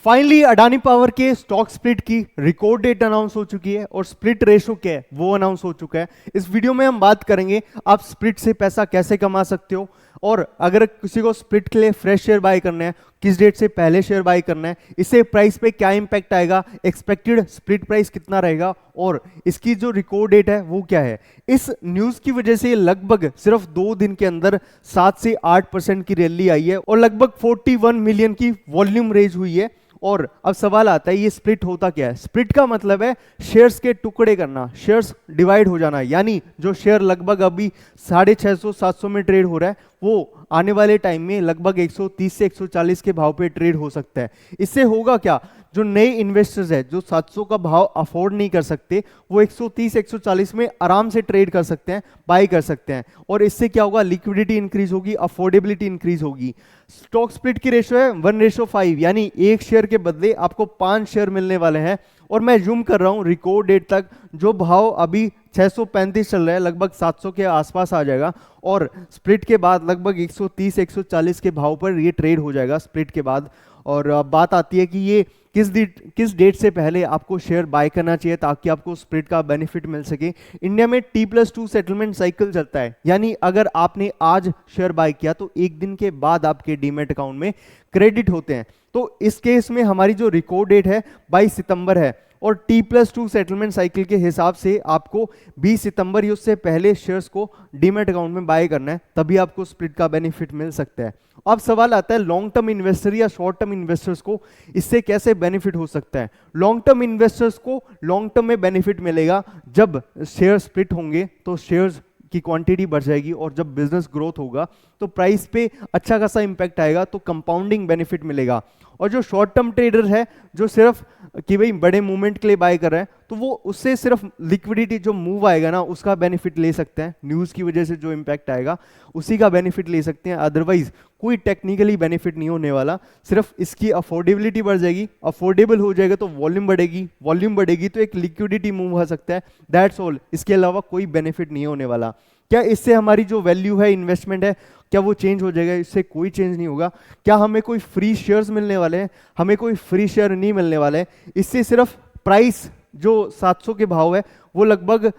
Finally Adani power के stock split की record date announce हो चुकी है और स्प्लिट रेशो क्या है वो अनाउंस हो चुका है। इस वीडियो में हम बात करेंगे आप स्प्लिट से पैसा कैसे कमा सकते हो, और अगर किसी को स्प्लिट के लिए फ्रेश शेयर बाय करना है, किस डेट से पहले शेयर बाय करना है, इससे प्राइस पे क्या इंपैक्ट आएगा, एक्सपेक्टेड स्प्लिट प्राइस कितना रहेगा और इसकी जो रिकॉर्ड डेट है वो क्या है। इस न्यूज की वजह से लगभग सिर्फ 2 दिन के अंदर 7 से 8% की रैली आई है और लगभग 41 मिलियन की वॉल्यूम रेज हुई है। और अब सवाल आता है ये स्प्लिट होता क्या है। स्प्लिट का मतलब है शेयर्स के टुकड़े करना, शेयर्स डिवाइड हो जाना, यानी जो शेयर लगभग अभी 650-700 में ट्रेड हो रहा है वो आने वाले टाइम में लगभग 130 से 140 के भाव पे ट्रेड हो सकता है। इससे होगा क्या, जो नए इन्वेस्टर्स है जो 700 का भाव अफोर्ड नहीं कर सकते वो 130-140 में आराम से ट्रेड कर सकते हैं, बाई कर सकते हैं। और इससे क्या होगा, लिक्विडिटी इंक्रीज होगी, अफोर्डेबिलिटी इंक्रीज होगी। स्टॉक स्प्लिट की रेशो है 1:5, यानी एक शेयर के बदले आपको 5 शेयर मिलने वाले हैं। और मैं जूम कर रहा हूं रिकॉर्ड डेट तक, जो भाव अभी 635 चल रहा है लगभग 700 के आसपास आ जाएगा और स्प्लिट के बाद लगभग 130-140 के भाव पर ये ट्रेड हो जाएगा स्प्लिट के बाद। और बात आती है कि ये किस डेट से पहले आपको शेयर बाय करना चाहिए ताकि आपको स्प्लिट का बेनिफिट मिल सके। इंडिया में T+2 सेटलमेंट साइकिल चलता है, यानी अगर आपने आज शेयर बाय किया तो एक दिन के बाद आपके डीमैट अकाउंट में क्रेडिट होते हैं। तो इस केस में हमारी जो रिकॉर्ड डेट है 22 सितंबर है और T+2 सेटलमेंट साइकिल के हिसाब से आपको 20 सितंबर या उससे पहले शेयर्स को डीमैट अकाउंट में बाय करना है, तभी आपको स्प्लिट का बेनिफिट मिल सकता है। अब सवाल आता है लॉन्ग टर्म इन्वेस्टर या शॉर्ट टर्म इन्वेस्टर्स को इससे कैसे बेनिफिट हो सकता है। लॉन्ग टर्म इन्वेस्टर्स को लॉन्ग टर्म में बेनिफिट मिलेगा जब शेयर स्प्लिट होंगे तो शेयर्स की क्वांटिटी बढ़ जाएगी और जब बिजनेस ग्रोथ होगा तो प्राइस पे अच्छा खासा इंपैक्ट आएगा, तो कंपाउंडिंग बेनिफिट मिलेगा। और जो शॉर्ट टर्म ट्रेडर है जो सिर्फ कि भाई बड़े मूवमेंट के लिए बाय कर रहे हैं तो वो उससे सिर्फ लिक्विडिटी जो मूव आएगा ना उसका बेनिफिट ले सकते हैं, न्यूज़ की वजह से जो इंपैक्ट आएगा उसी का बेनिफिट ले सकते हैं। अदरवाइज कोई टेक्निकली बेनिफिट नहीं होने वाला, सिर्फ इसकी अफोर्डेबिलिटी बढ़ जाएगी, अफोर्डेबल हो जाएगा तो वॉल्यूम बढ़ेगी, वॉल्यूम बढ़ेगी तो एक लिक्विडिटी मूव हो सकता है, दैट्स ऑल। इसके अलावा कोई बेनिफिट नहीं होने वाला। क्या इससे हमारी जो वैल्यू है, इन्वेस्टमेंट है, क्या वो चेंज हो जाएगा? इससे कोई चेंज नहीं होगा। क्या हमें कोई फ्री शेयर्स मिलने वाले हैं? हमें कोई फ्री शेयर नहीं मिलने वाले हैं। इससे सिर्फ प्राइस जो 700 के भाव है वो लगभग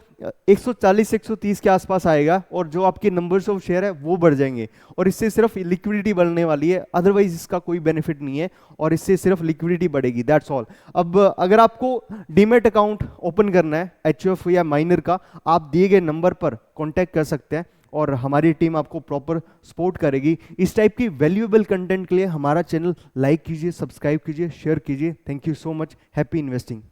140 से 130 के आसपास आएगा और जो आपके नंबर्स ऑफ शेयर है वो बढ़ जाएंगे और इससे सिर्फ लिक्विडिटी बढ़ने वाली है, अदरवाइज इसका कोई बेनिफिट नहीं है और इससे सिर्फ लिक्विडिटी बढ़ेगी, दैट्स ऑल। अब अगर आपको डीमैट अकाउंट ओपन करना है HUF या माइनर का, आप दिए गए नंबर पर कॉन्टैक्ट कर सकते हैं और हमारी टीम आपको प्रॉपर सपोर्ट करेगी। इस टाइप की वैल्यूएबल कंटेंट के लिए हमारा चैनल लाइक कीजिए, सब्सक्राइब कीजिए, शेयर कीजिए। Thank you so much. Happy investing.